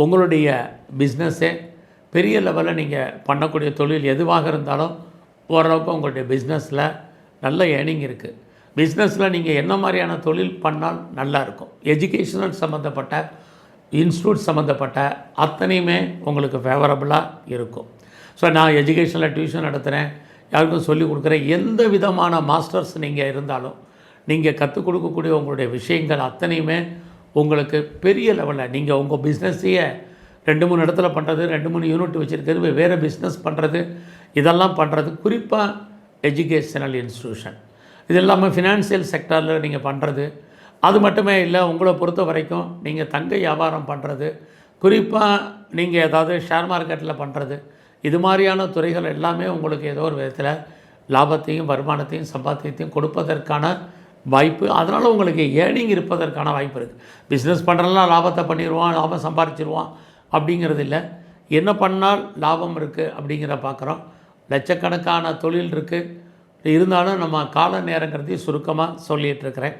உங்களுடைய பிஸ்னஸே பெரிய லெவலில் நீங்கள் பண்ணக்கூடிய தொழில் எதுவாக இருந்தாலும் ஓரளவுக்கு உங்களுடைய பிஸ்னஸில் நல்ல ஏர்னிங் இருக்குது. பிஸ்னஸில் நீங்கள் என்ன மாதிரியான தொழில் பண்ணால் நல்லாயிருக்கும், எஜுகேஷனல் சம்மந்தப்பட்ட இன்ஸ்டியூட் சம்மந்தப்பட்ட அத்தனையுமே உங்களுக்கு ஃபேவரபுளாக இருக்கும். ஸோ நான் எஜுகேஷனில் டியூஷன் நடத்துகிறேன், யாருக்கும் சொல்லிக் கொடுக்குறேன். எந்த விதமான மாஸ்டர்ஸ் நீங்கள் இருந்தாலும் நீங்கள் கற்றுக் கொடுக்கக்கூடிய உங்களுடைய விஷயங்கள் அத்தனையுமே உங்களுக்கு பெரிய லெவலில் நீங்கள் உங்கள் பிஸ்னஸையே 2-3 இடத்துல பண்ணுறது, 2-3 யூனிட் வச்சுருக்கிறது, வேறு பிஸ்னஸ் பண்ணுறது, இதெல்லாம் பண்ணுறது. குறிப்பாக எஜுகேஷனல் இன்ஸ்டியூஷன், இது இல்லாமல் ஃபினான்சியல் செக்டரில் நீங்கள் பண்ணுறது, அது மட்டுமே இல்லை. உங்களை பொறுத்த வரைக்கும் நீங்கள் தங்க வியாபாரம் பண்ணுறது, குறிப்பாக நீங்கள் ஏதாவது ஷேர் மார்க்கெட்டில் பண்ணுறது, இது மாதிரியான துறைகள் எல்லாமே உங்களுக்கு ஏதோ ஒரு விதத்தில் லாபத்தையும் வருமானத்தையும் சம்பாத்தியத்தையும் கொடுப்பதற்கான வாய்ப்பு. அதனால் உங்களுக்கு ஏர்னிங் இருப்பதற்கான வாய்ப்பு இருக்குது. பிஸ்னஸ் பண்ணுறதுலாம் லாபத்தை பண்ணிடுவான், லாபம் சம்பாதிச்சிருவான் அப்படிங்கிறது இல்லை. என்ன பண்ணால் லாபம் இருக்குது அப்படிங்கிற பார்க்குறோம். லட்சக்கணக்கான தொழில் இருக்குது. இருந்தாலும் நம்ம கால நேரங்கிறதையும் சுருக்கமாக சொல்லிகிட்ருக்கிறேன்.